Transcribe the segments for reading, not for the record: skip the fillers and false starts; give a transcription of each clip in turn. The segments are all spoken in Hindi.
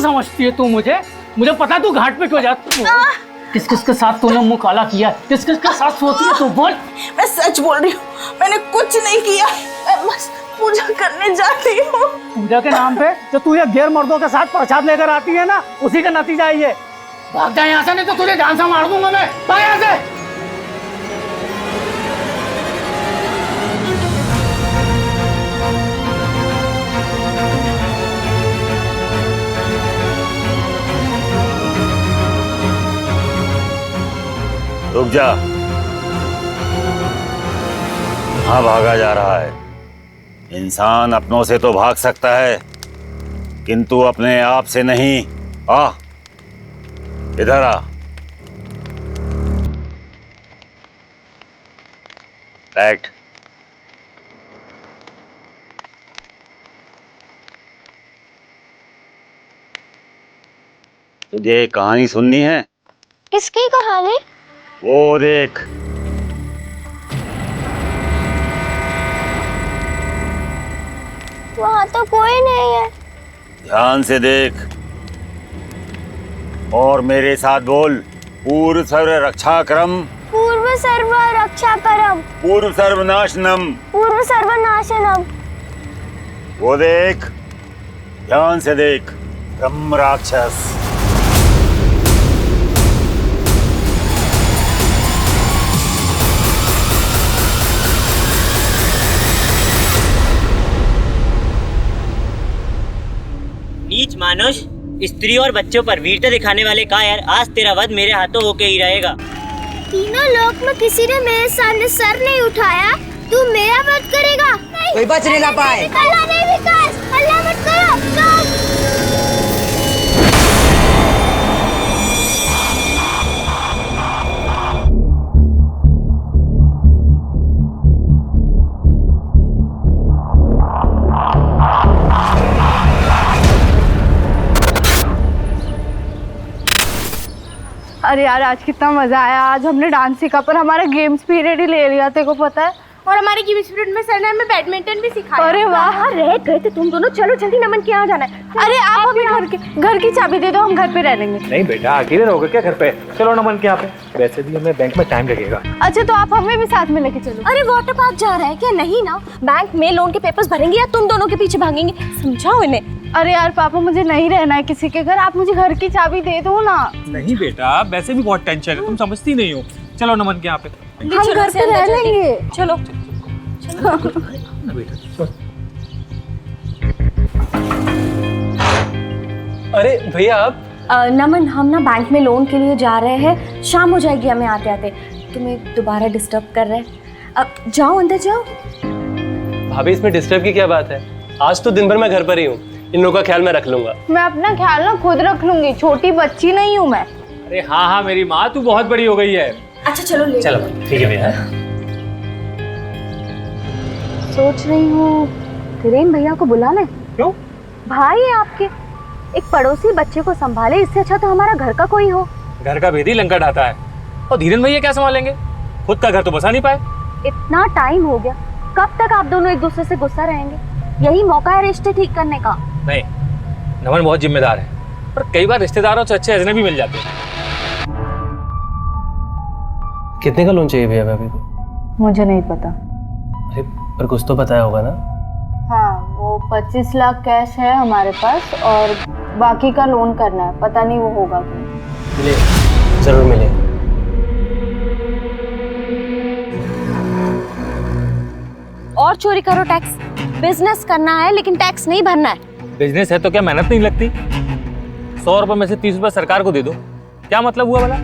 समझती है तू मुझे? मुझे पता तू घाट पे क्यों जाती है। किस किस के साथ तूने मुंह काला किया? किस किस के साथ सोती है तू? बोल। मैं सच बोल रही हूँ, मैंने कुछ नहीं किया, मैं बस पूजा करने जाती हूँ। पूजा के नाम पे जो तू ये गैर मर्दों के साथ प्रसाद लेकर आती है ना, उसी का नतीजा है ये। भाग जा यहाँ से, नहीं तो तुझे जान से मार दूंगा मैं। भाग यहाँ से। रुक जा। हाँ, भागा जा रहा है। इंसान अपनों से तो भाग सकता है, किंतु अपने आप से नहीं। आ, इधर आ। बैठ। तुझे कहानी सुननी है? किसकी कहानी? वो देख। वहाँ तो कोई नहीं है। ध्यान से देख और मेरे साथ बोल। पूर्व सर्व रक्षा करम, पूर्व सर्व रक्षा करम, पूर्व सर्वनाशनम। पूर्व सर्वनाशनम। वो देख, ध्यान से देख। ब्रह्म राक्षस। नीच मानुष, स्त्री और बच्चों पर वीरता दिखाने वाले कायर, आज तेरा वध मेरे हाथों होके ही रहेगा। तीनों लोक में किसी ने मेरे सामने सर नहीं उठाया, तू मेरा वध करेगा? कोई बचने ना पाए। अल्लाह नहीं विकास, अल्लाह मत करो। अरे यार, आज कितना मजा आया। आज हमने डांस सीखा, पर हमारा गेम्स पीरियड ही ले लिया, तेरे को पता है। और हमारे गेम्स पीरियड में सर ने हमें बैडमिंटन भी सिखाया। अरे वाह, रह गए थे तुम दोनों। चलो जल्दी, नमन के यहाँ जाना है। अरे आप हमें घर की चाबी दे दो, हम घर पे रह लेंगे। नहीं बेटा, अकेले रहोगे क्या घर पे? चलो नमन के यहाँ पे। वैसे भी हमें बैंक में टाइम लगेगा। अच्छा, तो आप हमें भी साथ में लेके चलो। अरे वाटर पार्क जा रहा है क्या? नहीं ना, बैंक में लोन के पेपर्स भरेंगे या तुम दोनों के पीछे भागेंगे? समझाओ इन्हें। अरे यार पापा, मुझे नहीं रहना है किसी के घर, आप मुझे घर की चाबी दे दो ना। नहीं बेटा, वैसे भी बहुत टेंशन है, तुम समझती नहीं हो। चलो नमन के यहाँ पे। हम घर पे रह लेंगे। चलो। अरे भैया आप। नमन, हम ना बैंक में लोन के लिए जा रहे हैं, शाम हो जाएगी हमें आते आते। तुम्हें दोबारा डिस्टर्ब कर रहे हैं। अब जाओ, अंदर जाओ। भाभी, इसमें डिस्टर्ब की क्या बात है? आज तो दिन भर मैं घर पर ही हूँ, इन लोगों का ख्याल मैं रख लूंगा। मैं अपना ख्याल ना खुद रख लूंगी, छोटी बच्ची नहीं हूँ मैं। अरे हाँ हाँ, मेरी माँ, तू बहुत बड़ी हो गई है। अच्छा चलो ले। चलो ठीक है भैया। सोच रही हूँ धीरेन भैया को बुला लें। क्यों? भाई है आपके, एक पड़ोसी बच्चे को संभाले, इससे अच्छा तो हमारा घर का कोई हो। घर का भेदी लंका ढाता है, और धीरेन भैया क्या संभालेंगे? खुद का घर तो बसा नहीं पाए। इतना टाइम हो गया, कब तक आप दोनों एक दूसरे से गुस्सा रहेंगे? यही मौका है रिश्ते ठीक करने का। नहीं, नमन बहुत जिम्मेदार है, पर कई बार रिश्तेदारों से अच्छे अजनबी मिल जाते हैं। कितने का लोन चाहिए भैया भाभी को? मुझे नहीं पता। अरे पर कुछ तो बताया होगा ना? हाँ, वो 25 लाख कैश है हमारे पास, और बाकी का लोन करना है। पता नहीं वो होगा कि मिले, जरूर मिले। और चोरी करो टैक्स, बिजनेस करना है लेकिन टैक्स नहीं भरना है। बिजनेस है तो क्या मेहनत नहीं लगती? 100 रुपए में से 30 रुपए सरकार को दे दो, क्या मतलब हुआ भला?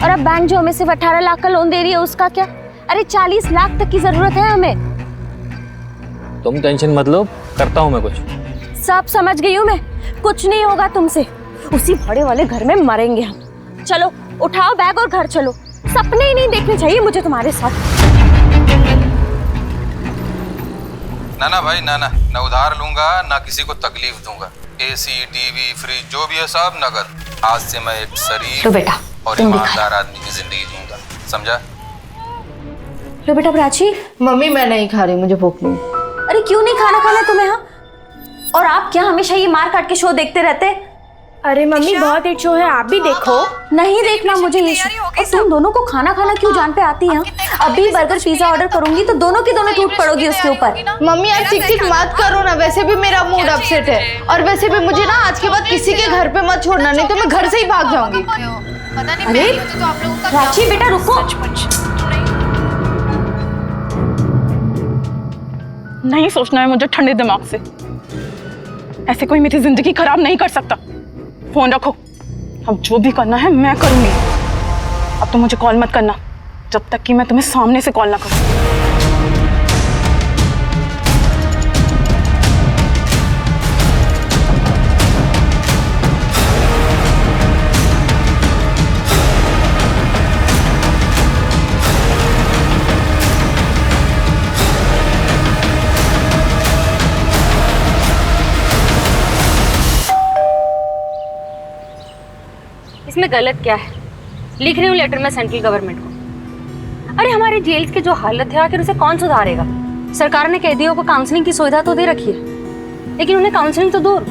और अब बैंक जो हमें सिर्फ 18 लाख का लोन दे रही है, उसका क्या? अरे 40 लाख तक की जरूरत है हमें। तुम टेंशन मत लो, करता हूँ मैं कुछ। सब समझ गई हूँ मैं, कुछ नहीं होगा तुमसे। उसी भाड़े वाले घर में मरेंगे हम। चलो उठाओ बैग और घर चलो। सपने ही नहीं देखने चाहिए मुझे तुम्हारे साथ। ना ना भाई, ना ना, ना उधार लूंगा ना किसी को तकलीफ दूंगा। एसी, टीवी, फ्रिज जो भी है सब नगद। आज से मैं एक शरीफ लो बेटा, और ईमानदार आदमी की जिंदगी जीऊंगा, समझा? लो बेटा प्राची। मम्मी मैं नहीं खा रही, मुझे भूख नहीं। अरे क्यों नहीं खाना खाना तुम्हें? हाँ, और आप क्या हमेशा ये मार काट के शो देखते रहते? अरे मम्मी बहुत हिट शो है, आप भी देखो। नहीं देखना मुझे ये शो। और तुम दोनों को खाना खाना क्यों जान पे आती है? अभी बर्गर पिज्जा ऑर्डर करूंगी तो दोनों की दोनों टूट पड़ोगी उसके ऊपर। मम्मी आप चिक चिक मत करो ना, वैसे भी मेरा मूड अपसेट है और वैसे भी मुझे ना आज के बाद किसी के घर पे मत छोड़ना, नहीं तो मैं घर से ही भाग जाऊंगी। अरे प्राची बेटा रुको। नहीं सोचना है मुझे ठंडे दिमाग से, ऐसे कोई मेरी जिंदगी खराब नहीं कर सकता। फोन रखो, अब जो भी करना है मैं करूंगी। अब तो मुझे कॉल मत करना जब तक कि मैं तुम्हें सामने से कॉल ना करूं। इसमें गलत क्या है? लिख रही हूँ लेटर में सेंट्रल गवर्नमेंट को। अरे हमारे जेल्स की जो हालत है आखिर उसे कौन सुधारेगा? सरकार ने कैदियों को काउंसलिंग की सुविधा तो दे रखी है, लेकिन उन्हें काउंसलिंग तो दूर।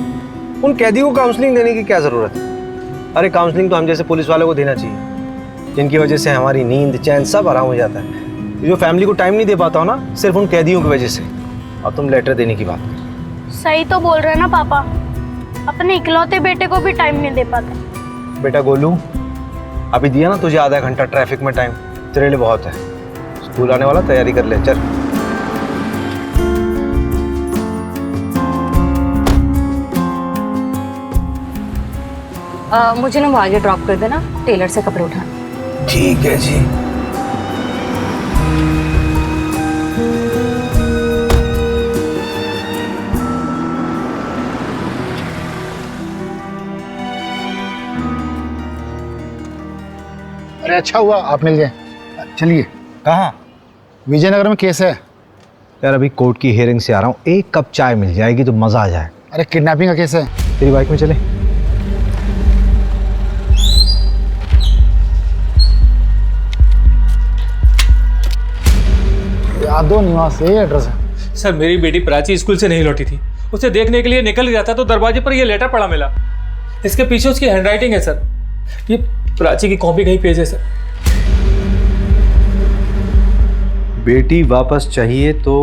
उन कैदियों को काउंसलिंग देने की क्या जरूरत है? अरे काउंसलिंग तो हम जैसे पुलिस वालों को देना चाहिए, जिनकी वजह से हमारी नींद चैन सब आराम हो जाता है। जो फैमिली को टाइम नहीं दे पाता हो ना, सिर्फ उन कैदियों की वजह से। और तुम लेटर देने की बात कर। सही तो बोल रहे हैं ना पापा, अपने इकलौते बेटे को भी टाइम नहीं दे पाते। बेटा गोलू, अभी दिया ना तुझे आधा घंटा ट्रैफिक में टाइम, तेरे लिए बहुत है। स्कूल आने वाला, तैयारी कर ले, चल। मुझे ना वो आगे ड्रॉप कर देना, टेलर से कपड़े उठाना। ठीक है जी। अरे अच्छा हुआ आप मिल गए। चलिए। कहाँ? विजयनगर में केस है यार, अभी कोर्ट की हियरिंग से आ रहा हूँ, एक कप चाय मिल जाएगी तो मजा आ जाए। अरे किडनैपिंग का केस है। तेरी बाइक में चले। यादव निवास, ये एड्रेस है। सर मेरी बेटी प्राची स्कूल से नहीं लौटी थी, उसे देखने के लिए निकल गया था तो दरवाजे पर ये लेटर पड़ा मिला। इसके पीछे उसकी हैंडराइटिंग है सर, ये प्राची की कॉपी का ही पेज है सर। बेटी वापस चाहिए तो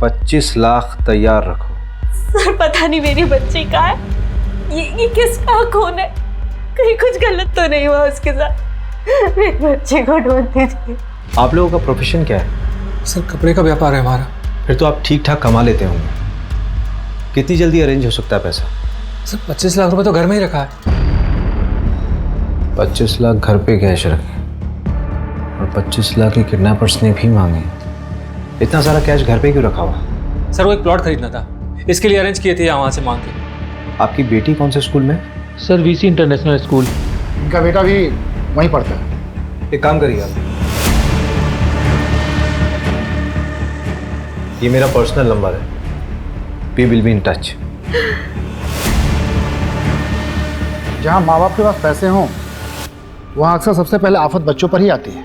25 लाख तैयार रखो। सर पता नहीं मेरी बच्ची कहाँ है, ये किसका खून है? कहीं कुछ गलत तो नहीं हुआ उसके साथ? मेरे बच्चे को ढूंढती थी। आप लोगों का प्रोफेशन क्या है? सर कपड़े का व्यापार है हमारा। फिर तो आप ठीक ठाक कमा लेते होंगे। कितनी जल्दी अरेंज हो सकता है पैसा? सर 25 लाख रुपए तो घर में ही रखा है। 25 लाख घर पे कैश रखे और 25 लाख के किडनैपर्स ने भी मांगे। इतना सारा कैश घर पे क्यों रखा हुआ? सर वो एक प्लॉट खरीदना था, इसके लिए अरेंज किए थे यहाँ वहाँ से मांग के। आपकी बेटी कौन से स्कूल में? Sir VC international school. इनका बेटा भी वहीं पढ़ता है। एक काम करिए आप, ये मेरा पर्सनल नंबर है, we will be in touch. जहाँ माँ बाप के पास पैसे हों वहाँ अक्सर सबसे पहले आफत बच्चों पर ही आती है।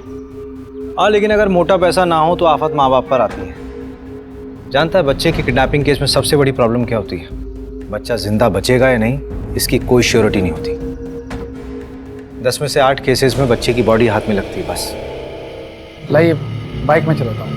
हाँ, लेकिन अगर मोटा पैसा ना हो तो आफत माँ बाप पर आती है। जानता है बच्चे की किडनैपिंग केस में सबसे बड़ी प्रॉब्लम क्या होती है? बच्चा जिंदा बचेगा या नहीं, इसकी कोई श्योरिटी नहीं होती। 10 में से 8 केसेस में बच्चे की बॉडी हाथ में लगती है बस। लाइए बाइक में चलाता हूँ।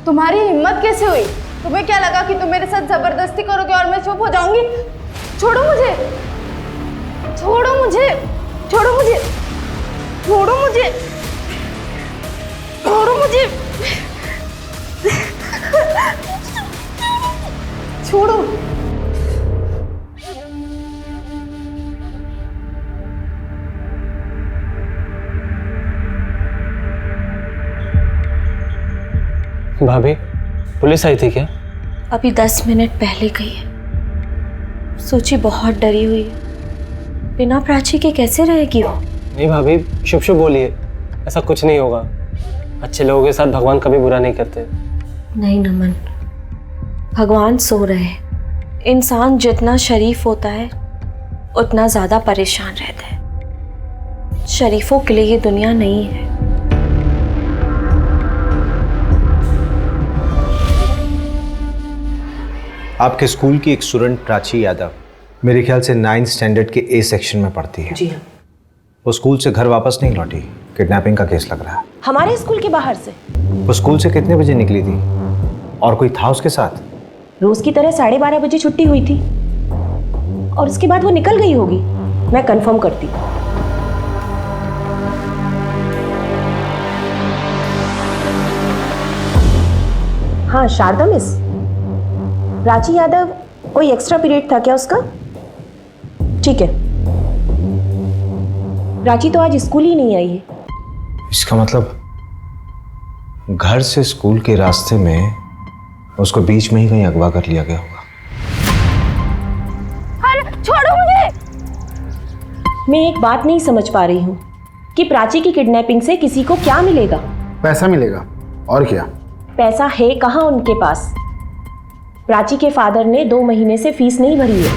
तुम्हारी हिम्मत कैसे हुई? तुम्हें क्या लगा कि तुम मेरे साथ जबरदस्ती करोगे और मैं चुप हो जाऊंगी? छोड़ो मुझे, छोड़ो मुझे, छोड़ो मुझे, छोड़ो मुझे, छोड़ो मुझे, छोड़ो। भाभी, पुलिस आई थी क्या? अभी 10 मिनट पहले गई है। सोची बहुत डरी हुई है, बिना प्राची के कैसे रहेगी वो? नहीं भाभी, शुभ शुभ बोलिए, ऐसा कुछ नहीं होगा। अच्छे लोगों के साथ भगवान कभी बुरा नहीं करते। नहीं नमन, भगवान सो रहे हैं। इंसान जितना शरीफ होता है उतना ज्यादा परेशान रहता है। शरीफों के लिए ये दुनिया नहीं है। आपके स्कूल की एक स्टूडेंट प्राची यादव मेरे ख्याल से 9th स्टैंडर्ड के ए सेक्शन में पढ़ती है। जी हाँ। वो स्कूल से घर वापस नहीं लौटी, किडनैपिंग का केस लग रहा है। हमारे स्कूल के बाहर से? वो स्कूल से कितने बजे निकली थी और कोई था उसके साथ? रोज की तरह 12:30 बजे छुट्टी हुई थी और उसके बाद वो निकल गई होगी। मैं कंफर्म करती। हाँ शारदा मिस, प्राची यादव कोई एक्स्ट्रा पीरियड था क्या उसका? ठीक है। प्राची तो आज स्कूल ही नहीं आई है। इसका मतलब घर से स्कूल के रास्ते में उसको बीच में ही कहीं अगवा कर लिया गया होगा। अरे छोड़ो मुझे। मैं एक बात नहीं समझ पा रही हूँ कि प्राची की किडनैपिंग से किसी को क्या मिलेगा? पैसा मिलेगा और क्या। पैसा है कहाँ उनके पास? प्राची के फादर ने 2 महीने से फीस नहीं भरी है।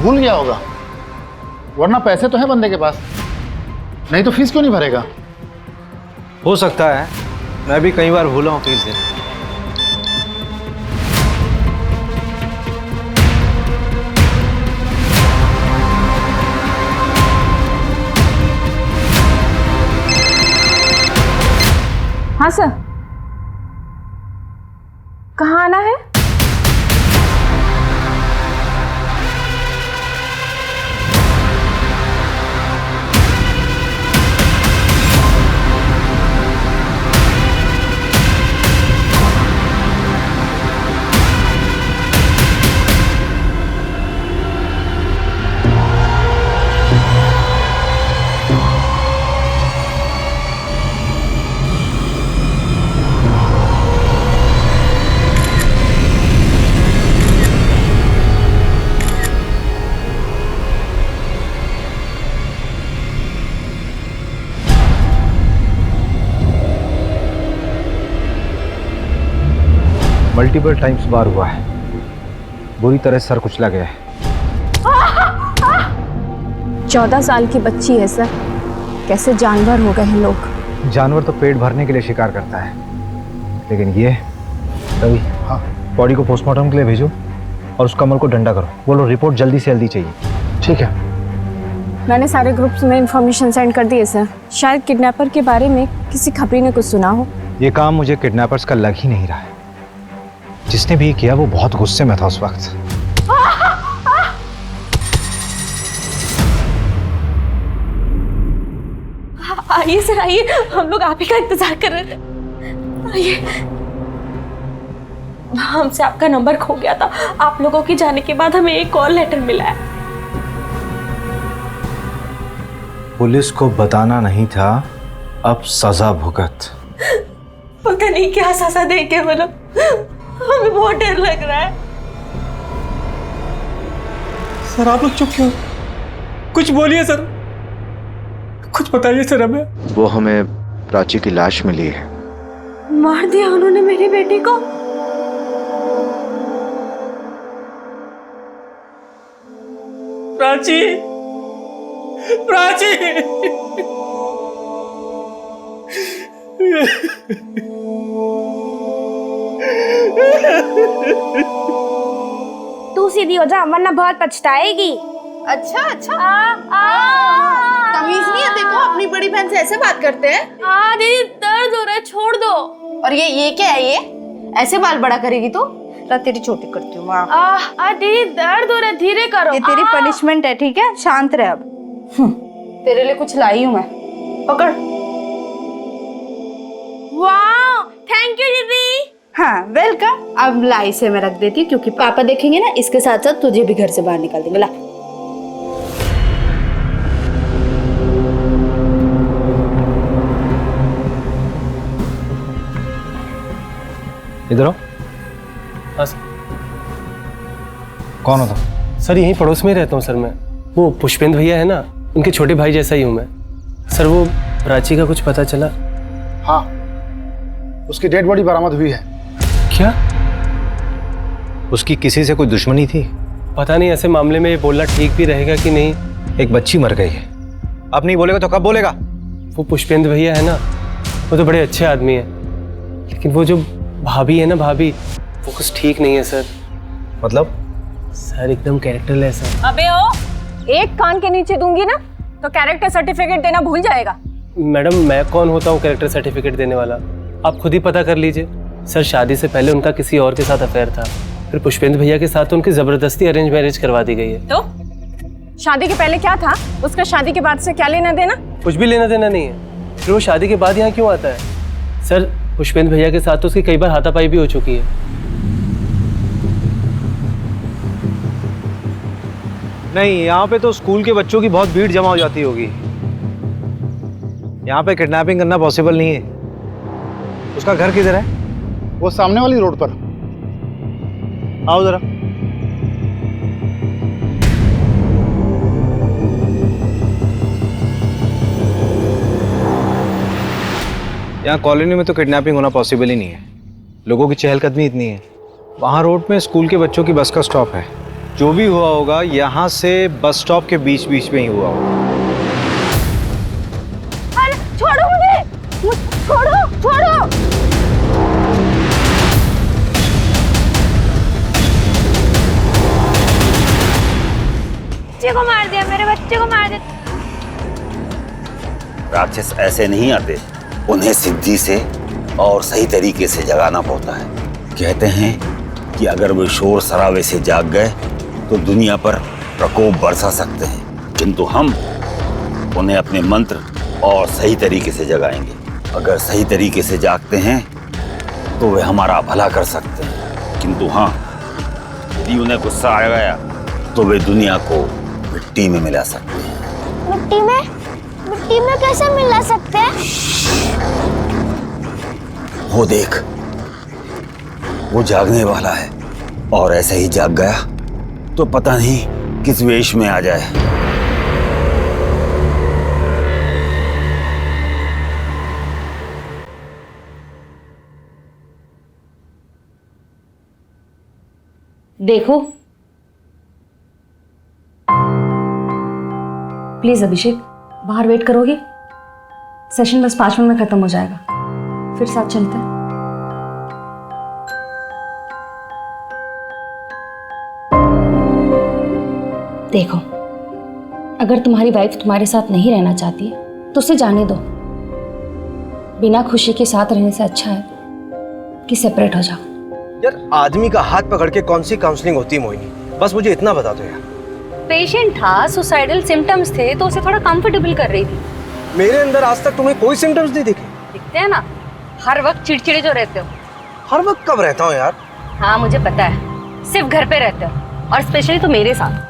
भूल गया होगा, वरना पैसे तो है बंदे के पास, नहीं तो फीस क्यों नहीं भरेगा? हो सकता है, मैं भी कई बार भूला हूँ फीस देना। हाँ सर, कहाँ आना है? मल्टीपल टाइम्स बार हुआ है, बुरी तरह सर कुचला गया है। 14 साल की बच्ची है सर, कैसे जानवर हो गए हैं लोग। जानवर तो पेट भरने के लिए शिकार करता है, लेकिन ये रवि, हाँ, बॉडी को पोस्टमार्टम के लिए भेजो और उस कमर को डंडा करो। बोलो रिपोर्ट जल्दी से जल्दी चाहिए। ठीक है। मैंने सारे ग्रुप्स में इंफॉर्मेशन सेंड कर दी है सर। शायद किडनैपर के बारे में किसी खबरी ने कुछ सुना हो। ये काम मुझे किडनैपर्स का लग ही नहीं रहा है। जिसने भी किया वो बहुत गुस्से में था उस वक्त। आइए सर आइए, हम लोग आप ही का इंतजार कर रहे थे। आइए। हमसे आपका नंबर खो गया था, आप लोगों के जाने के बाद हमें एक कॉल लेटर मिला है। पुलिस को बताना नहीं था, अब सजा भुगत। पता नहीं क्या सजा देंगे वो लोग, हमें बहुत डर लग रहा है। सर आप लोग चुप क्यों? कुछ बोलिए सर, कुछ बताइए सर हमें। वो हमें प्राची की लाश मिली है। मार दिया उन्होंने मेरी बेटी को। प्राची, प्राची। तू सीधी हो जा वरना बहुत पछताएगी। अच्छा अच्छा, तमीज नहीं है देखो, अपनी बड़ी बहन से ऐसे बात करते हैं। दीदी दर्द हो रहा है, छोड़ दो। और ये क्या है? ये ऐसे बाल बड़ा करेगी तो? तेरी छोटी करती हूँ। दीदी दर्द हो रहा है, धीरे करो। ये तेरी पनिशमेंट है, ठीक है? शांत रह अब। तेरे लिए कुछ लाई हूँ मैं, पकड़। वाह, थैंक यू दीदी। हाँ वेलकम। अब लाई से मैं रख देती हूँ क्योंकि पापा देखेंगे ना, इसके साथ साथ तुझे भी घर से बाहर निकाल देंगे। ला। इधर आओ। हाँ सर। कौन हो तुम? सर यहीं पड़ोस में ही रहता हूँ सर मैं। वो पुष्पेंद्र भैया है ना, उनके छोटे भाई जैसा ही हूँ मैं। सर वो प्राची का कुछ पता चला? हाँ, उसकी डेड बॉडी बरामद हुई है। क्या? उसकी किसी से कोई दुश्मनी थी? पता नहीं ऐसे मामले में ये बोलना ठीक भी रहेगा कि नहीं। एक बच्ची मर गई है, अब नहीं बोलेगा तो कब बोलेगा? वो पुष्पेंद्र भैया है ना, वो तो बड़े अच्छे आदमी है, लेकिन वो जो भाभी है ना, भाभी, वो कुछ ठीक नहीं है सर। मतलब? सर एकदम कैरेक्टरलेस है। अबे ओ, एक कान के नीचे दूंगी ना तो कैरेक्टर सर्टिफिकेट देना भूल जाएगा। मैडम मैं कौन होता हूँ कैरेक्टर सर्टिफिकेट देने वाला? आप खुद ही पता कर लीजिए। सर शादी से पहले उनका किसी और के साथ अफेयर था, फिर पुष्पेंद्र भैया के साथ उनकी जबरदस्ती अरेंज मैरिज करवा दी गई है। तो शादी के पहले क्या था, उसका शादी के बाद से क्या लेना देना? कुछ भी लेना देना नहीं है। फिर वो शादी के बाद यहाँ क्यों आता है? सर पुष्पेंद्र भैया के साथ तो उसकी कई बार हाथापाई भी हो चुकी है। नहीं, यहाँ पे तो स्कूल के बच्चों की बहुत भीड़ जमा हो जाती होगी। यहाँ पे किडनैपिंग करना पॉसिबल नहीं है। उसका घर किधर है? वो सामने वाली रोड पर। आओ जरा। यहाँ कॉलोनी में तो किडनैपिंग होना पॉसिबल ही नहीं है, लोगों की चहलकदमी इतनी है। वहाँ रोड में स्कूल के बच्चों की बस का स्टॉप है। जो भी हुआ होगा यहाँ से बस स्टॉप के बीच बीच में ही हुआ होगा। अरे छोड़ो मुझे, छोड़ो छोड़ो। बच्चे को मार दिया, मेरे बच्चे को मार दिया। राक्षस ऐसे नहीं आते, उन्हें सिद्धि से और सही तरीके से जगाना पड़ता है। कहते हैं कि अगर वो शोर शराबे से जाग गए तो दुनिया पर प्रकोप बरसा सकते हैं, किंतु हम उन्हें अपने मंत्र और सही तरीके से जगाएंगे। अगर सही तरीके से जागते हैं तो वे हमारा भला कर सकते हैं, किंतु हाँ, यदि उन्हें गुस्सा आ गया तो वे दुनिया को मिट्टी में मिला सकते हैं। मिट्टी में? मिट्टी में कैसे मिला सकते हैं? वो देख, वो जागने वाला है, और ऐसे ही जाग गया तो पता नहीं किस वेश में आ जाए। देखो प्लीज अभिषेक, बाहर वेट करोगे? सेशन बस 5 मिनट में खत्म हो जाएगा, फिर साथ चलते हैं। देखो, अगर तुम्हारी वाइफ तुम्हारे साथ नहीं रहना चाहती है तो उसे जाने दो। बिना खुशी के साथ रहने से अच्छा है कि सेपरेट हो जाओ। यार आदमी का हाथ पकड़ के कौन सी काउंसलिंग होती है मोहिनी? बस मुझे इतना बता दो यार। पेशेंट था, सुसाइडल सिम्टम्स थे, तो उसे थोड़ा कंफर्टेबल कर रही थी। मेरे अंदर आज तक तुम्हें कोई सिम्टम्स नहीं दिखे? दिखते हैं ना, हर वक्त चिड़चिड़े जो रहते हो। हर वक्त कब रहता हूँ यार? हाँ मुझे पता है, सिर्फ घर पे रहते हो, और स्पेशली तो मेरे साथ।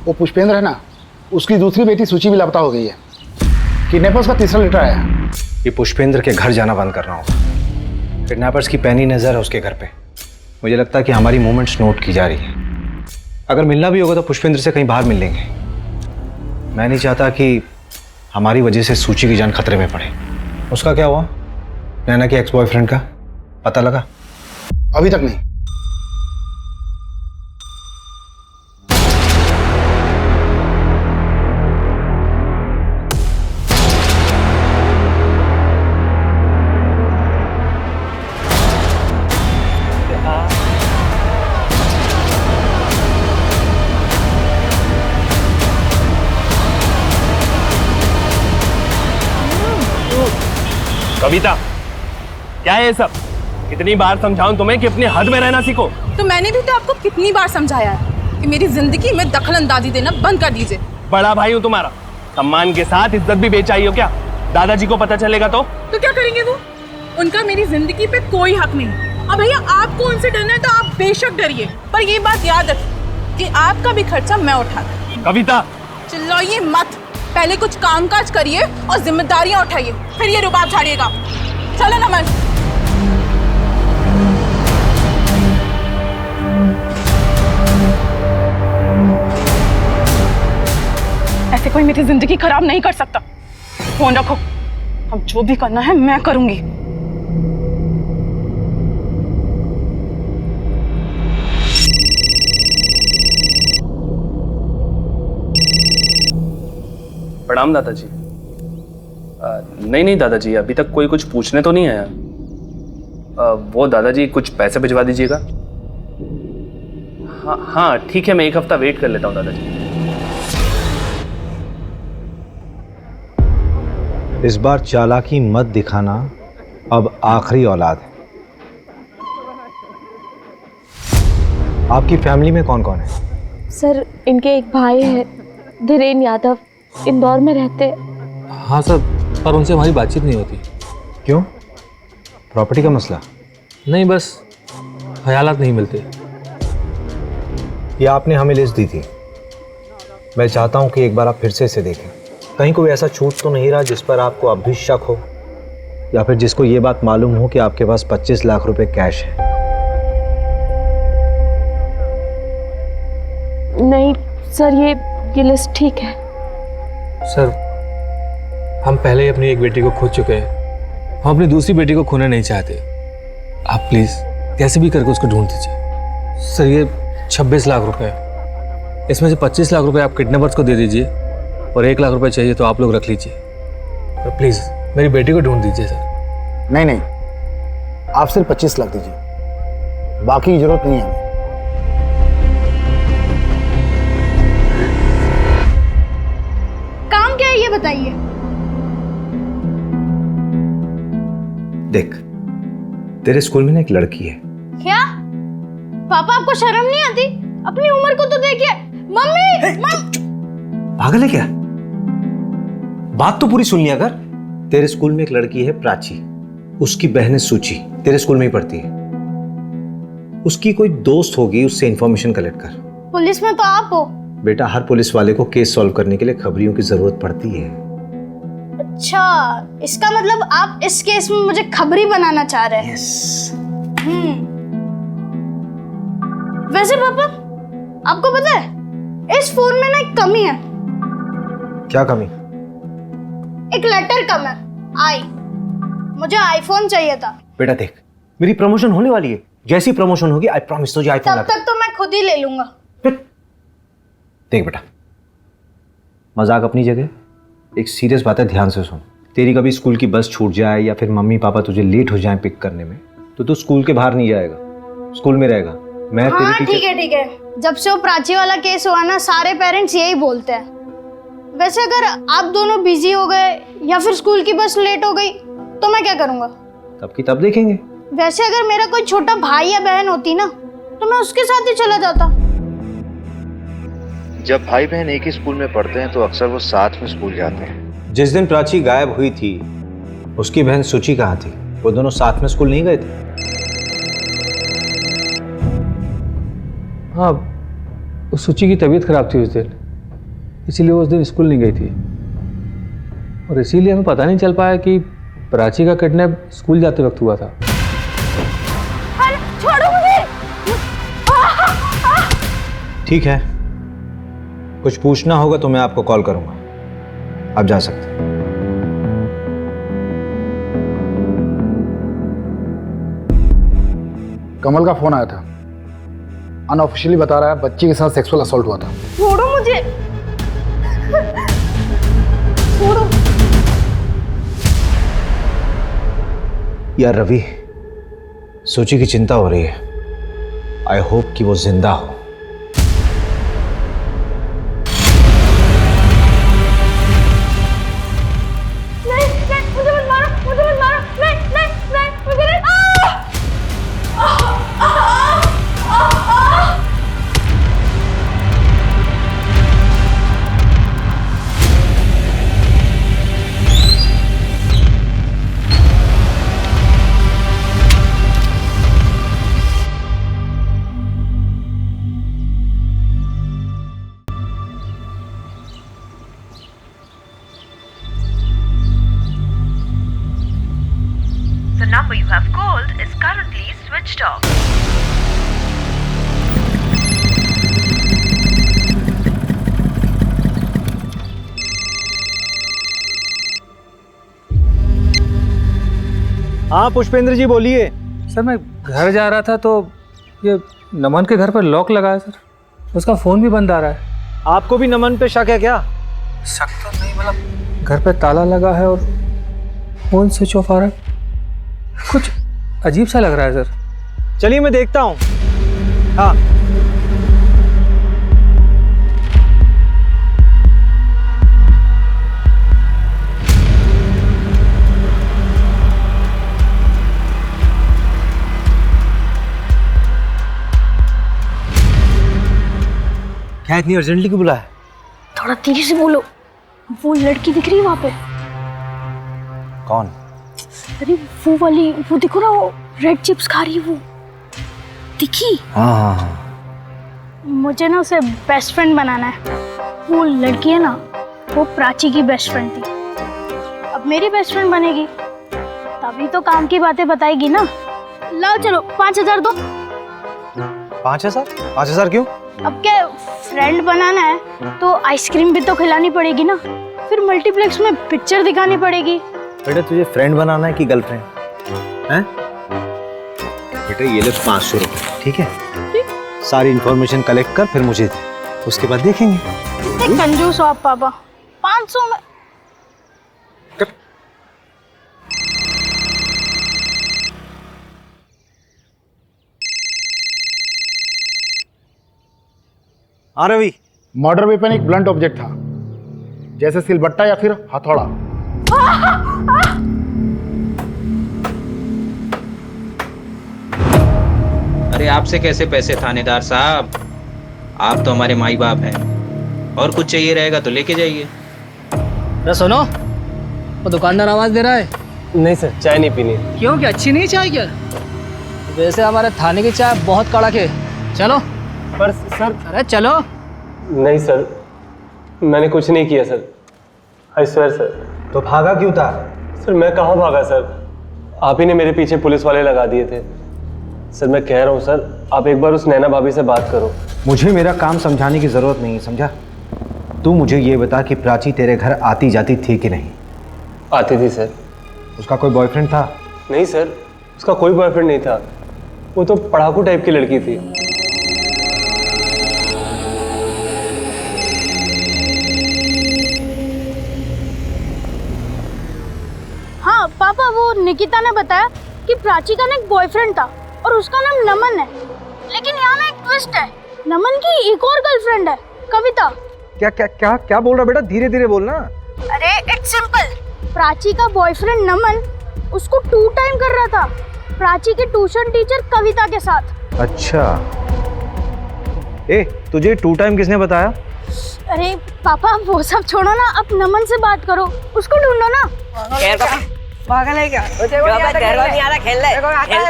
वो पुष्पेंद्र है ना, उसकी दूसरी बेटी सूची भी लापता हो गई है। किडनैपर्स का तीसरा लेटर आया है। ये पुष्पेंद्र के घर जाना बंद करना होगा। किडनैपर्स की पैनी नजर है उसके घर पे। मुझे लगता है कि हमारी मूवमेंट्स नोट की जा रही है। अगर मिलना भी होगा तो पुष्पेंद्र से कहीं बाहर मिल लेंगे। मैं नहीं चाहता कि हमारी वजह से सूची की जान खतरे में पड़े। उसका क्या हुआ? नैना के एक्स बॉयफ्रेंड का पता लगा? अभी तक नहीं। कविता, क्या है ये सब? कितनी बार समझाऊं तुम्हें कि अपनी हद में रहना सीखो। तो मैंने भी तो आपको कितनी बार समझाया है कि मेरी जिंदगी में दखल अंदाजी देना बंद कर दीजिए। बड़ा भाई हूं तुम्हारा, सम्मान के साथ इज्जत भी बेच आई हो क्या? दादाजी को पता चलेगा तो क्या करेंगे वो? उनका मेरी जिंदगी पे कोई हक नहीं। अब भैया आपको उनसे डरना है तो आप बेशक डरिए, पर ये बात याद रखिए कि आपका भी खर्चा मैं उठाता। कविता चिल्लाइए मत, पहले कुछ कामकाज करिए और जिम्मेदारियां उठाइए, फिर ये रुबाब झाड़िएगा। चलो नमन। ऐसे कोई मेरी जिंदगी खराब नहीं कर सकता। फोन रखो, अब जो भी करना है मैं करूंगी। प्रणाम दादाजी। नहीं दादाजी, अभी तक कोई कुछ पूछने तो नहीं आया। वो दादाजी कुछ पैसे भिजवा दीजिएगा। हाँ ठीक है, मैं एक हफ्ता वेट कर लेता हूँ दादाजी। इस बार चालाकी मत दिखाना, अब आखिरी औलाद है। आपकी फैमिली में कौन कौन है? सर इनके एक भाई है, धीरेन यादव, इंदौर में रहते हैं। हाँ सर, पर उनसे हमारी बातचीत नहीं होती। क्यों? प्रॉपर्टी का मसला? नहीं, बस ख्यालात नहीं मिलते। ये आपने हमें लिस्ट दी थी, मैं चाहता हूँ कि एक बार आप फिर से इसे देखें। कहीं कोई ऐसा छूट तो नहीं रहा जिस पर आपको अब भी शक हो, या फिर जिसको ये बात मालूम हो कि आपके पास 25 लाख रुपए कैश है। नहीं सर, ये लिस्ट ठीक है। सर, हम पहले ही अपनी एक बेटी को खो चुके हैं, हम अपनी दूसरी बेटी को खोना नहीं चाहते। आप प्लीज कैसे भी करके उसको ढूंढ दीजिए। सर, ये 26 लाख रुपए, इसमें से 25 लाख रुपए आप किडनैपर्स को दे दीजिए और 1 लाख रुपए चाहिए तो आप लोग रख लीजिए। तो प्लीज मेरी बेटी को ढूंढ दीजिए सर। नहीं, आप सिर्फ 25 लाख दीजिए, बाकी की जरूरत नहीं है हमें। काम क्या है ये बताइए। देख, तेरे स्कूल में ना एक लड़की है। क्या पापा, आपको शर्म नहीं आती? अपनी उम्र को तो देखिए। मम्मी पागल है क्या? बात तो पूरी सुन लिया कर। तेरे स्कूल में एक लड़की है प्राची, उसकी बहन है सूची, तेरे स्कूल में ही पढ़ती है। उसकी कोई दोस्त होगी, उससे इंफॉर्मेशन कलेक्ट कर। पुलिस में तो आप हो। बेटा, हर पुलिस वाले को केस सॉल्व करने के लिए खबरियों की जरूरत पड़ती है। अच्छा, इसका मतलब आप इस केस में मुझे खबरी बनाना चाह रहे हैं। वैसे पापा, आपको पता है इस फोन में ना एक कमी है। क्या कमी? एक लेटर कम है, आई। मुझे आईफोन चाहिए था। बेटा देख, मेरी प्रमोशन होने वाली है, जैसी प्रमोशन होगी आई प्रॉमिस तुझे आईफोन। तब तक तो मैं खुद ही ले लूंगा। देख बेटा, मजाक अपनी जगह, एक सीरियस बात है, ध्यान से सुन। तेरी कभी स्कूल की बस छूट जाए या फिर मम्मी पापा तुझे लेट हो जाए पिक करने में, तो तू स्कूल के बाहर नहीं जाएगा, स्कूल में रहेगा। मैं हाँ तेरी ठीक है। जब से वो प्राची वाला केस हुआ ना, सारे पेरेंट्स यही बोलते हैं। वैसे अगर आप दोनों बिजी हो गए या फिर स्कूल की बस लेट हो गई तो मैं क्या करूंगा? तब की तब देखेंगे। वैसे अगर मेरा कोई छोटा भाई या बहन होती ना तो मैं उसके साथ ही चला जाता। जब भाई बहन एक ही स्कूल में पढ़ते हैं तो अक्सर वो साथ में स्कूल जाते हैं। जिस दिन प्राची गायब हुई थी, उसकी बहन सूची कहाँ थी? वो दोनों साथ में स्कूल नहीं गए थे? हाँ, उस सूची की तबीयत खराब थी उस दिन, इसीलिए वो उस दिन स्कूल नहीं गई थी, और इसीलिए हमें पता नहीं चल पाया कि प्राची का किडनैप स्कूल जाते वक्त हुआ था। छोड़ो मुझे। ठीक है, कुछ पूछना होगा तो मैं आपको कॉल करूंगा, आप जा सकते हैं। कमल का फोन आया था, अनऑफिशियली बता रहा है बच्ची के साथ सेक्सुअल असॉल्ट हुआ था। छोड़ो मुझे, छोड़ो। यार रवि, सूची की चिंता हो रही है। आई होप कि वो जिंदा हो। is currently switched off. हाँ पुष्पेंद्र जी बोलिए। सर मैं घर जा रहा था तो ये नमन के घर पर लॉक लगा है सर, उसका फ़ोन भी बंद आ रहा है। आपको भी नमन पे शक है क्या? शक तो नहीं, मतलब घर पे ताला लगा है और फ़ोन स्विच ऑफ आ रहा है, कुछ अजीब सा लग रहा है सर। चलिए मैं देखता हूँ। हाँ क्या इतनी अर्जेंटली क्यों बुलाया? थोड़ा तेजी से बोलो, वो लड़की दिख रही है वहां पे। कौन? अरे वो वाली, वो देखो ना, वो रेड चिप्स खा रही है, वो दिखी? हाँ। मुझे ना उसे बेस्ट फ्रेंड बनाना है। वो लड़की है ना, वो प्राची की बेस्ट फ्रेंड थी, अब मेरी बेस्ट फ्रेंड बनेगी, तभी तो काम की बातें बताएगी ना। लाओ चलो 5,000 दो। 5,000 क्यों? अब क्या फ्रेंड बनाना है तो आइसक्रीम भी तो खिलानी पड़ेगी ना, फिर मल्टीप्लेक्स में पिक्चर दिखानी पड़ेगी। बेटा तुझे फ्रेंड बनाना है कि गर्लफ्रेंड हैं? बेटा ये ले 500 रुपए, ठीक है? सारी इंफॉर्मेशन कलेक्ट कर फिर मुझे दे, उसके बाद देखेंगे। कंजूस हो आप पापा, 500 में। हाँ रवि। मर्डर वेपन एक ब्लंट ऑब्जेक्ट था, जैसे सिलबट्टा या फिर हथौड़ा। अरे आपसे कैसे पैसे थानेदार साहब, आप तो हमारे माई बाप हैं, और कुछ चाहिए रहेगा तो लेके जाइए। अरे सुनो, वो दुकानदार आवाज दे रहा है। नहीं सर, चाय नहीं पीनी। क्यों, क्या अच्छी नहीं चाय क्या? वैसे हमारे थाने की चाय बहुत कड़क है, चलो। पर सर, अरे चलो। नहीं सर, मैंने कुछ नहीं किया सर, आई स्वेयर सर। तो भागा क्यों था? सर मैं कहाँ भागा सर, आप ही ने मेरे पीछे पुलिस वाले लगा दिए थे। सर मैं कह रहा हूँ सर, आप एक बार उस नैना भाभी से बात करो। मुझे मेरा काम समझाने की जरूरत नहीं, समझा? तू मुझे ये बता कि प्राची तेरे घर आती जाती थी कि नहीं? आती थी सर। उसका कोई बॉयफ्रेंड था? नहीं सर, उसका कोई बॉयफ्रेंड नहीं था, वो तो पढ़ाकू टाइप की लड़की थी। हाँ पापा, वो निकिता ने बताया कि प्राची का ना एक बॉयफ्रेंड था और उसका नाम नमन है, लेकिन यहाँ ना एक ट्विस्ट है, नमन की एक और गर्लफ्रेंड है, कविता। क्या क्या क्या क्या बोल रहा बेटा? धीरे धीरे बोलना। अरे इट्स सिंपल, प्राची का बॉयफ्रेंड नमन उसको 2 टाइम कर रहा था, प्राची के ट्यूशन टीचर कविता के साथ। अच्छा, तुझे 2 टाइम किसने बताया? अरे पापा वो सब छोड़ो ना, अब नमन से बात करो, उसको ढूंढो ना। पागल है क्या? तेरे को नहीं आता खेलने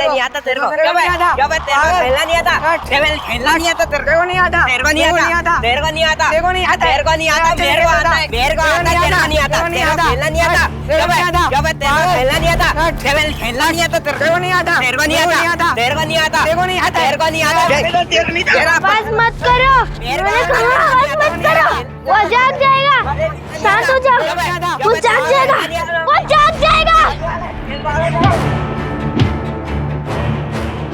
नहीं आता तेरे को। तेरे को खेलना नहीं आता, खेलना नहीं आता तेरे को। नहीं आता तेरे को, नहीं आता तेरे को, नहीं आता तेरे को, नहीं आता तेरे को, नहीं आता मेरे को आता है, मेरे को आता है, तेरे को नहीं आता, नहीं आता खेलना नहीं आता, तेरे को खेलना नहीं आता, खेलना नहीं आता तेरे को, नहीं आता तेरे को, नहीं आता तेरे को, नहीं आता तेरे को, नहीं आता तेरे को, नहीं आता। आवाज मत करो, मैंने कहा आवाज मत करो, वो जाग जाएगा, शांत हो जाओ, वो जाग जाएगा, वो जाग जाएगा।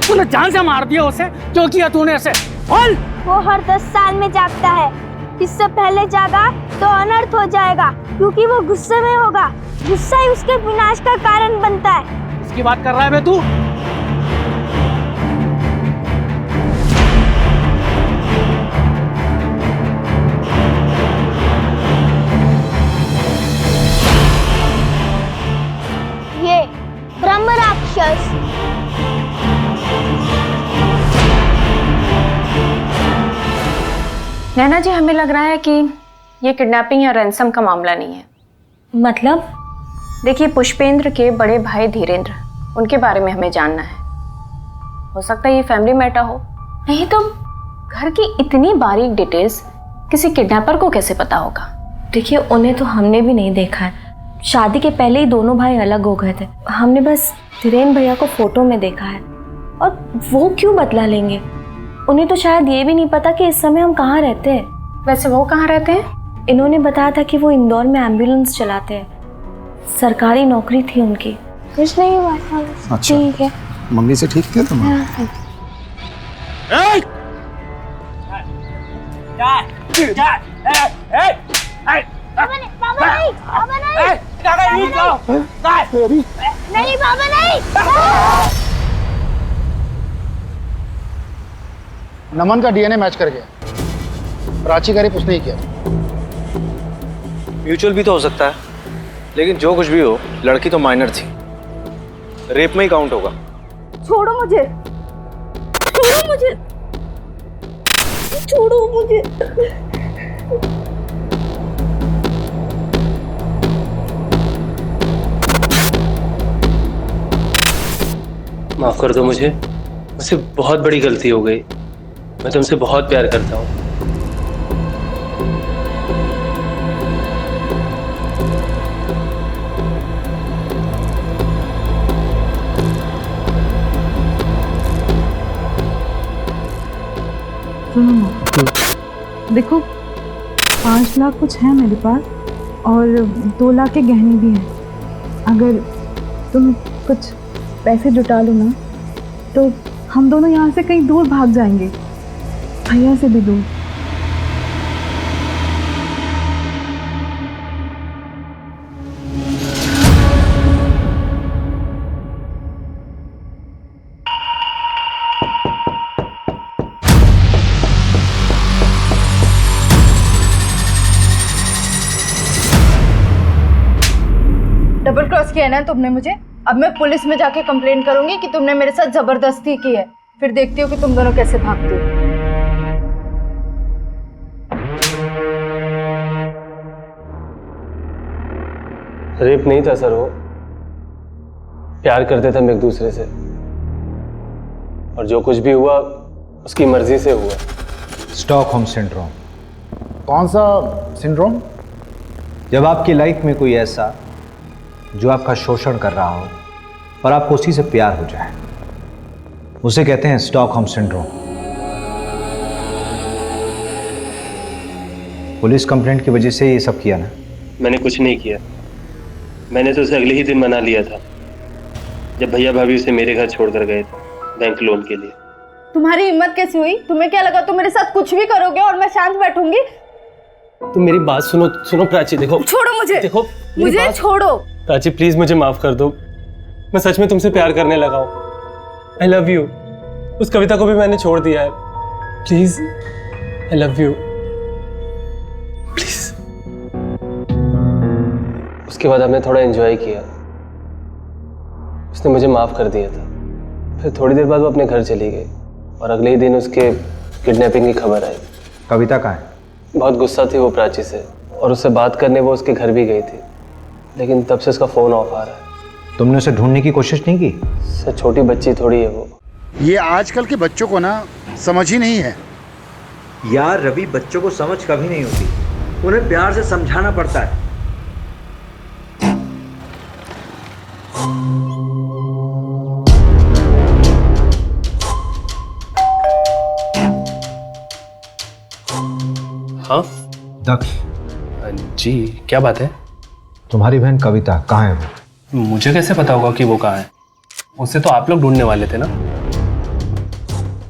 तूने जान से मार दिया उसे, क्यों किया तूने ऐसे? बोल। वो हर 10 साल में जागता है, इससे पहले जागा तो अनर्थ हो जाएगा, क्योंकि वो गुस्से में होगा, गुस्सा ही उसके विनाश का कारण बनता है। इसकी बात कर रहा है बे तू? ये ब्रह्म राक्षस। नैना जी, हमें लग रहा है कि ये किडनैपिंग या रैंसम का मामला नहीं है। मतलब? देखिए, पुष्पेंद्र के बड़े भाई धीरेंद्र, उनके बारे में हमें जानना है। हो सकता है ये फैमिली मैटर हो, नहीं तो घर की इतनी बारीक डिटेल्स किसी किडनैपर को कैसे पता होगा? देखिए, उन्हें तो हमने भी नहीं देखा है, शादी के पहले ही दोनों भाई अलग हो गए थे। हमने बस धीरेन भैया को फोटो में देखा है, और वो क्यों बदला लेंगे? उन्हें तो शायद ये भी नहीं पता कि इस समय हम कहाँ रहते हैं। वैसे वो कहाँ रहते हैं? इन्होंने बताया था कि वो इंदौर में एम्बुलेंस चलाते हैं, सरकारी नौकरी थी उनकी। कुछ नहीं हुआ। अच्छा। ठीक है। मम्मी से ठीक किया तुमने? नहीं बाबा नहीं। नमन का डीएनए मैच कर गया, प्राची का रेप उसने ही किया। म्यूचुअल भी तो हो सकता है, लेकिन जो कुछ भी हो, लड़की तो माइनर थी, रेप में ही काउंट होगा। छोड़ो मुझे, छोड़ो मुझे, छोड़ो मुझे। माफ कर दो मुझसे बहुत बड़ी गलती हो गई। मैं तुमसे बहुत प्यार करता हूँ। देखो 5 लाख कुछ है मेरे पास, और 2 लाख के गहने भी हैं। अगर तुम कुछ पैसे जुटा लो ना, तो हम दोनों यहाँ से कहीं दूर भाग जाएंगे, भैया से भी दूर। डबल क्रॉस किया है ना तुमने मुझे। अब मैं पुलिस में जाके कंप्लेंट करूंगी कि तुमने मेरे साथ जबरदस्ती की है। फिर देखती हो कि तुम दोनों कैसे भागते हो। रेप नहीं था सर, वो प्यार करते थे हम एक दूसरे से, और जो कुछ भी हुआ उसकी मर्जी से हुआ। Stockholm syndrome. कौन सा सिंड्रोम? जब आपकी लाइफ में कोई ऐसा जो आपका शोषण कर रहा हो और आपको उसी से प्यार हो जाए, उसे कहते हैं स्टॉकहोम सिंड्रोम। पुलिस कंप्लेंट की वजह से ये सब किया ना? मैंने कुछ नहीं किया। मैंने तो उसे अगले ही दिन मना लिया था जब भैया भाभी उसे मेरे घर छोड़कर गए थे बैंक लोन के लिए। तुम्हारी हिम्मत कैसी हुई? तुम्हें क्या लगा तुम मेरे साथ कुछ भी करोगे और मैं शांत बैठूंगी? तुम मेरी बात सुनो प्राची। देखो, छोड़ो मुझे, देखो मुझे छोड़ो। प्राची प्लीज मुझे माफ कर दो। मैं सच में तुमसे प्यार करने लगा हूँ। I love you. उस कविता को भी मैंने छोड़ दिया है। Please, I love you, please. उसके बाद हमने थोड़ा एंजॉय किया। उसने मुझे माफ कर दिया था। फिर थोड़ी देर बाद वो अपने घर चली गई, और अगले ही दिन उसके किडनैपिंग की खबर आई। कविता कहाँ है? बहुत गुस्सा थी वो प्राची से, और उससे बात करने वो उसके घर भी गई थी, लेकिन तब से उसका फोन ऑफ आ रहा है। तुमने उसे ढूंढने की कोशिश नहीं की? सर, छोटी बच्ची थोड़ी है वो। ये आजकल के बच्चों को ना समझ ही नहीं है। यार रवि, बच्चों को समझ कभी नहीं होती, उन्हें प्यार से समझाना पड़ता है। हाँ दक्ष जी, क्या बात है? तुम्हारी बहन कविता कहाँ है? वो मुझे कैसे पता होगा कि वो कहाँ है? उसे तो आप लोग ढूंढने वाले थे ना।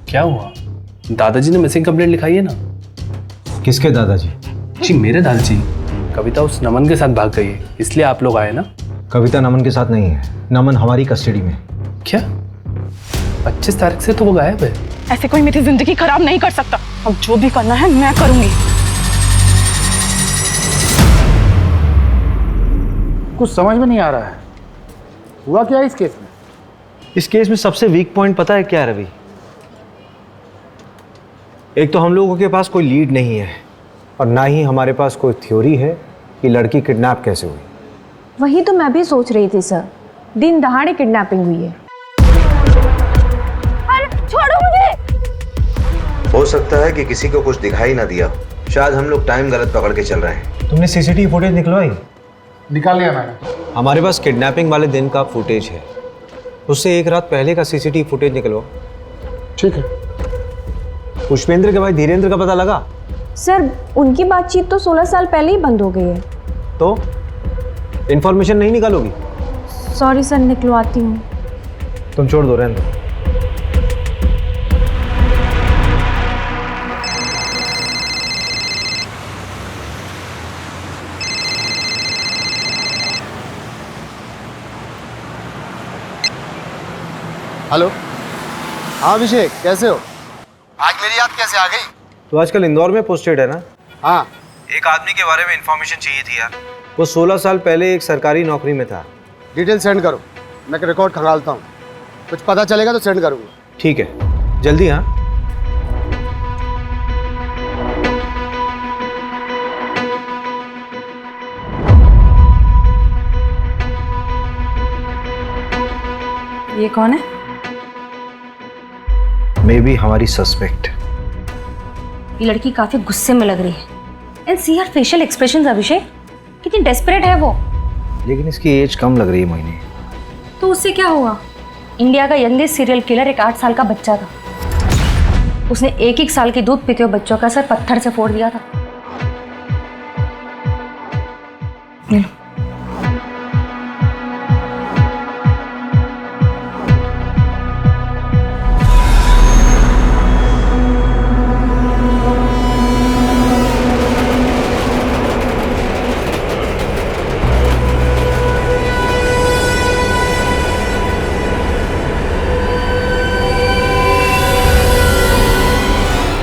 क्या हुआ? दादाजी ने मिसिंग कंप्लेंट लिखाई है ना। किसके दादाजी? जी मेरे दादाजी। कविता उस नमन के साथ भाग गई है, इसलिए आप लोग आए ना। कविता नमन के साथ नहीं है, नमन हमारी कस्टडी में। क्या? 25 तारीख से तो वो गायब है। ऐसे कोई मेरी जिंदगी खराब नहीं कर सकता। अब जो भी करना है मैं करूंगी। कुछ समझ में नहीं आ रहा है, हुआ क्या इस केस में? इस केस में सबसे वीक पॉइंट पता है क्या है रवि? एक तो हम लोगों के पास कोई लीड नहीं है, और ना ही हमारे पास कोई थ्योरी है कि लड़की किडनैप कैसे हुई। वही तो मैं भी सोच रही थी सर, दिन दहाड़े किडनैपिंग हुई है। अरे छोड़ो मुझे। हो सकता है कि किसी को कुछ दिखाई ना दिया, शायद हम लोग टाइम गलत पकड़ के चल रहे हैं। तुमने सीसीटीवी फुटेज निकलवाई? निकाल लिया मैंने। हमारे पास किडनैपिंग वाले दिन का फुटेज है, उससे एक रात पहले का सीसीटीवी फुटेज निकलवाओ। ठीक है। पुष्पेंद्र के भाई धीरेन्द्र का पता लगा? सर उनकी बातचीत तो 16 साल पहले ही बंद हो गई है। तो इंफॉर्मेशन नहीं निकालोगी? सॉरी सर, निकलवाती हूँ। तुम छोड़ दो, रहने दो। हेलो, हाँ अभिषेक, कैसे हो? आज मेरी याद कैसे आ गई? तो आजकल इंदौर में पोस्टेड है ना? हाँ। एक आदमी के बारे में इंफॉर्मेशन चाहिए थी यार। वो 16 साल पहले एक सरकारी नौकरी में था। डिटेल सेंड करो, मैं रिकॉर्ड खंगालता हूँ। कुछ पता चलेगा तो सेंड करूँगा। ठीक है, जल्दी। हाँ, ये कौन है? मे बी हमारी सस्पेक्ट। ये लड़की काफी गुस्से में लग रही है। And see her facial expressions Abhishek, कितनी डेस्परेट है वो। लेकिन इसकी एज कम लग रही है मोहिनी। तो उससे क्या हुआ? इंडिया का यंगेस्ट सीरियल किलर एक 8 साल का बच्चा था। उसने 1-1 साल के दूध पीते हुए बच्चों का सर पत्थर से फोड़ दिया था।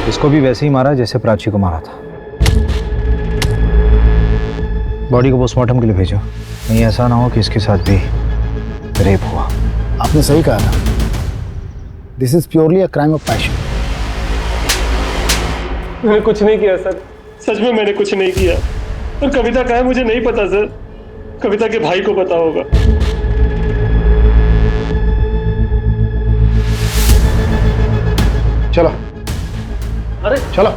इसको भी वैसे ही मारा जैसे प्राची को मारा था। बॉडी को पोस्टमार्टम के लिए भेजो, नहीं ऐसा ना हो कि इसके साथ भी रेप हुआ। आपने सही कहा था, this is purely a crime of passion. मैंने कुछ नहीं किया सर, सच में मैंने कुछ नहीं किया। और कविता का है मुझे नहीं पता सर, कविता के भाई को पता होगा। चलो, अरे चलो।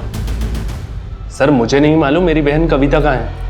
सर मुझे नहीं मालूम मेरी बहन कविता कहाँ है।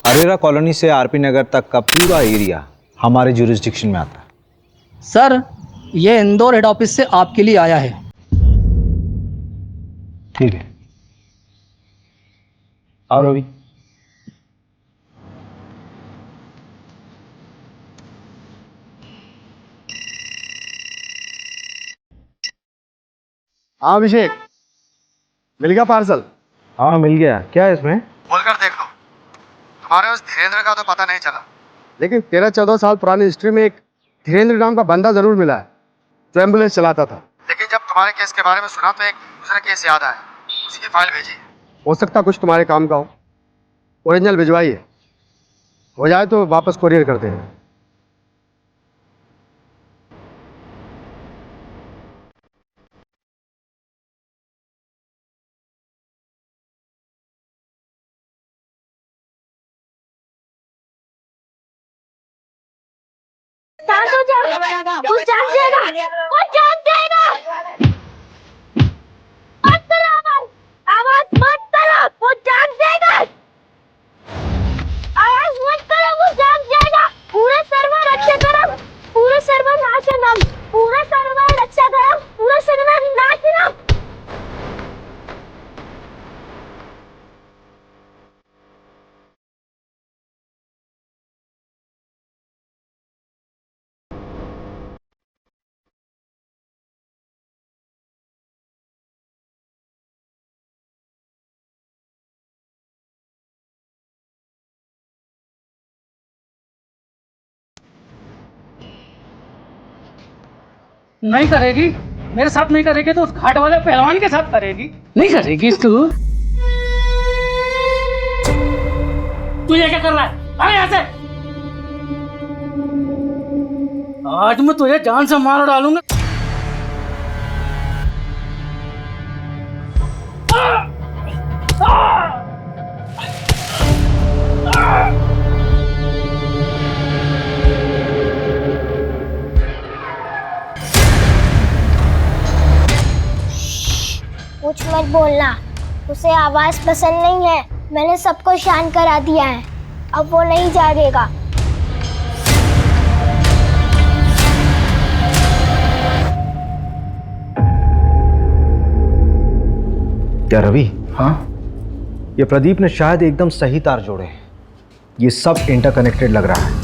अरेरा कॉलोनी से आरपी नगर तक का पूरा एरिया हमारे जुरिस्डिक्शन में आता है। सर ये इंदौर हेड ऑफिस से आपके लिए आया है। ठीक है, आओ रवि। हाँ अभिषेक, मिल गया पार्सल? हाँ मिल गया। क्या है इसमें? बोलकर देख लो। हमारे उस धीरेन्द्र का तो पता नहीं चला, लेकिन 13-14 साल पुरानी हिस्ट्री में एक धीरेन्द्र नाम का बंदा जरूर मिला है जो एम्बुलेंस चलाता था। लेकिन जब तुम्हारे केस के बारे में सुना तो एक दूसरा केस याद आया, उसकी फाइल भेजी। हो सकता कुछ तुम्हारे काम का हो। ओरिजिनल भिजवाइए, हो जाए तो वापस कोरियर करते हैं। कुछ जान देगा, कुछ जान देगा। मत करो आवाज मत करो, वो जान देगा। आवाज मत करो, वो जान देगा। पूरे सर्वर रक्षा करो, पूरे सर्वर नाचनम, पूरे सर्वर रक्षा करो, पूरे सर्वर नाचनम। नहीं करेगी, मेरे साथ नहीं करेगी तो उस घाट वाले पहलवान के साथ करेगी। नहीं करेगी तू। तू ये क्या कर रहा है? भाग यहाँ से। आज मैं तुझे जान से मार डालूंगा। कुछ मत बोलना, उसे आवाज पसंद नहीं है। मैंने सबको शांत करा दिया है, अब वो नहीं जागेगा। क्या रवि? हाँ, ये प्रदीप ने शायद एकदम सही तार जोड़े हैं। ये सब इंटरकनेक्टेड लग रहा है।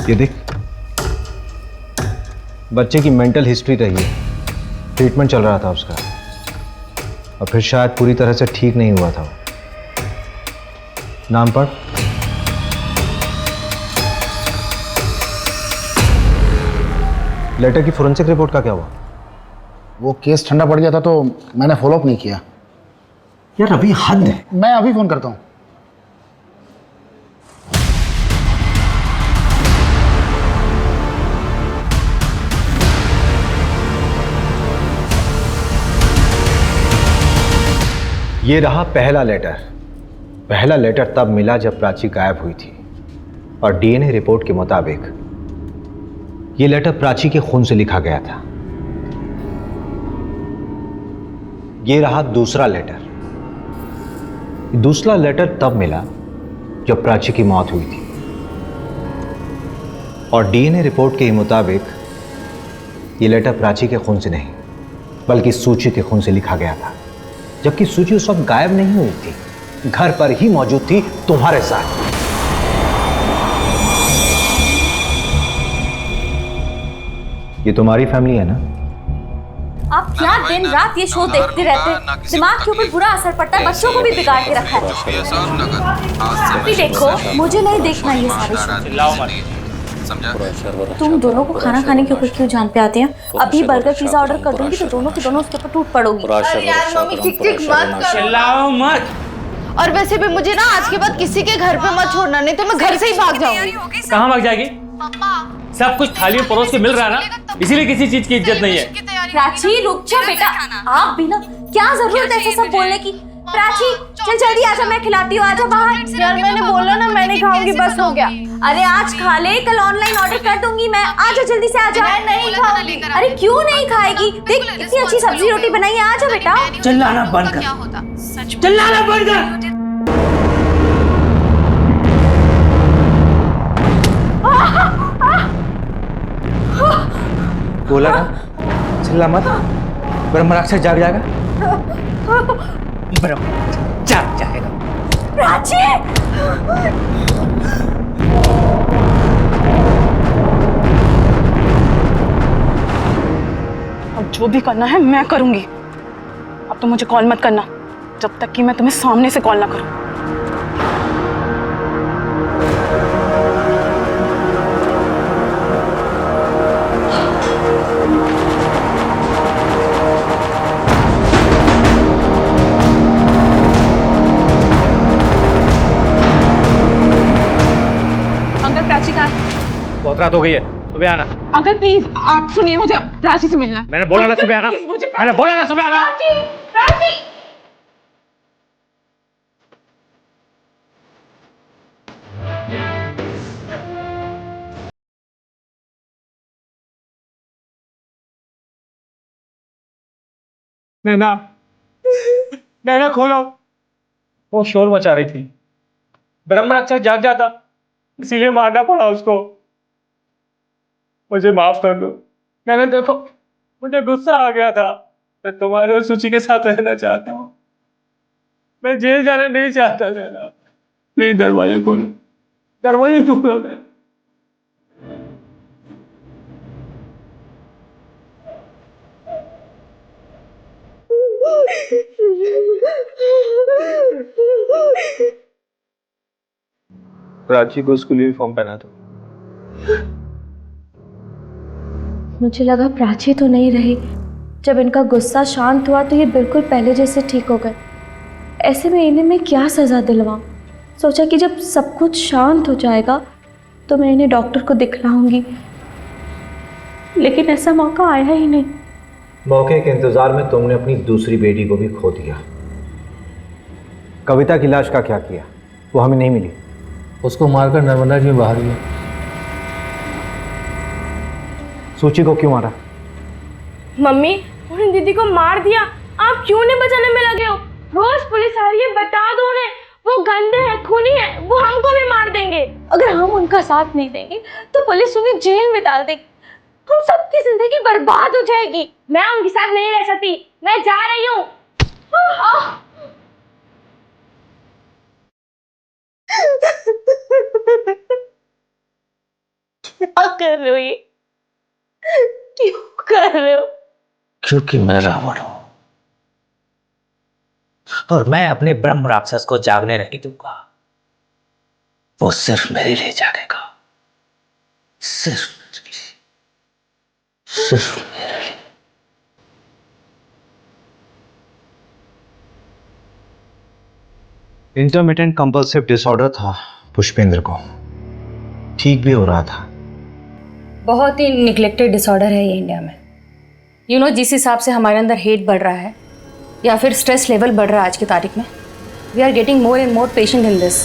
ये देख, बच्चे की मेंटल हिस्ट्री रही है, ट्रीटमेंट चल रहा था उसका, और फिर शायद पूरी तरह से ठीक नहीं हुआ था। नाम पढ़। लेटर की फोरेंसिक रिपोर्ट का क्या हुआ? वो केस ठंडा पड़ गया था तो मैंने फॉलोअप नहीं किया। यार अभी हद है। मैं अभी फोन करता हूँ। ये रहा पहला लेटर। पहला लेटर तब मिला जब प्राची गायब हुई थी, और डीएनए रिपोर्ट के मुताबिक ये लेटर प्राची के खून से लिखा गया था। ये रहा दूसरा लेटर। दूसरा लेटर तब मिला जब प्राची की मौत हुई थी, और डीएनए रिपोर्ट के मुताबिक ये लेटर प्राची के खून से नहीं बल्कि सूची के खून से लिखा गया था, जबकि सूची उस वक्त गायब नहीं हुई थी, घर पर ही मौजूद थी तुम्हारे साथ। ये तुम्हारी फैमिली है ना? आप क्या दिन रात ये शो देखते रहते हैं? दिमाग के ऊपर बुरा असर पड़ता है, बच्चों को भी बिगाड़ के रखा है। अभी देखो, मुझे नहीं देखना ये सारे शो। तुम दोनों को खाना खाने के ऊपर क्यों जान पे आते हैं? अभी बर्गर पिज्जा ऑर्डर कर दूंगी तो दोनों के दोनों उसके ऊपर टूट पड़ोगी। अरे यार मम्मी, चिक मत करो। चिल्लाओ मत। और वैसे भी मुझे ना आज के बाद किसी के घर पे मत छोड़ना, नहीं तो मैं घर से ही भाग जाऊंगी। कहाँ भाग जाएगी? सब कुछ थाली में परोस के मिल रहा है ना, इसीलिए किसी चीज की इज्जत नहीं है। प्राची रुक जा बेटा, आप भी ना, क्या जरूरत है ऐसा सब बोलने की? प्राची चल जल्दी आजा, मैं खिलाती हूँ, आजा बाहर। यार मैंने बोला ना मैं नहीं खाऊंगी, बस हो गया। अरे आज खा ले, कल ऑनलाइन ऑर्डर कर दूंगी मैं। आजा जल्दी से आजा। मैं नहीं खाऊंगी। अरे क्यों नहीं खाएगी? देख इतनी अच्छी सब्जी रोटी बनाई है, आजा बेटा। चिल्लाना बंद कर, चिल्लाना बंद कर। बोला ना, चिल्ला मत, ब्रह्म राक्षस जाग जाएगा। जाग जाएगा। प्राची! अब जो भी करना है मैं करूंगी। अब तो मुझे कॉल मत करना जब तक कि मैं तुम्हें सामने से कॉल ना करूं। अंकल प्राची कहाँ है? बहुत रात हो गई है, सुबह आना। अंकल प्लीज आप सुनिए, मुझे प्राची से मिलना है। मैंने बोला ना सुबह आना, मैंने बोला ना सुबह आना। प्राची! नैना, नैना खोलो। वो शोर मचा रही थी, ब्रह्म राक्षस जाग जाता, इसीलिए मारना पड़ा उसको। मुझे माफ कर दो नैना। देखो मुझे गुस्सा आ गया था, मैं तुम्हारे और सूची के साथ रहना चाहता हूँ। मैं जेल जाना नहीं चाहता नैना। प्लीज दरवाजे खोलो, दरवाजे खोलो। प्राची को स्कूल यूनिफॉर्म पहना दो। मुझे लगा प्राची तो नहीं रही। जब इनका गुस्सा शांत हुआ तो ये बिल्कुल पहले जैसे ठीक हो गए। ऐसे में इन्हें मैं क्या सज़ा दिलवाऊं? सोचा कि जब सब कुछ शांत हो जाएगा तो मैं इन्हें डॉक्टर को दिखलाऊंगी, लेकिन ऐसा मौका आया ही नहीं। मौके के इंतजार में तुमने अपनी दूसरी बेटी को भी खो दिया। कविता की लाश का क्या किया? वो हमें नहीं मिली। उसको मारकर नर्मदा जी में बहा दिया। सूची को क्यों मारा? मम्मी, उन्हें दीदी को मार दिया, आप क्यों नहीं बचाने में लगे हो? रोज पुलिस आ रही है, बता दो उन्हें, वो गंदे हैं, खूनी हैं, वो हमको भी मार देंगे। अगर हम उनका साथ नहीं देंगे तो पुलिस उन्हें जेल में डाल देगी, हम सबकी जिंदगी बर्बाद हो जाएगी। मैं उनके साथ नहीं रह सकती, मैं जा रही हूँ। क्या कर रहे हो ये? क्यों कर रहे हो? क्योंकि मैं रावण हूं और मैं अपने ब्रह्म राक्षस को जागने नहीं दूंगा। वो सिर्फ मेरे लिए जागेगा, सिर्फ मेरे लिए, सिर्फ मेरे लिए। इंटरमिटेंट कंपल्सिव डिसऑर्डर था पुष्पेंद्र को, ठीक भी हो रहा था। बहुत ही निग्लेक्टेड डिसऑर्डर है ये इंडिया में। जिस हिसाब से हमारे अंदर हेट बढ़ रहा है या फिर स्ट्रेस लेवल बढ़ रहा है आज की तारीख में, we are getting more and more patient in this.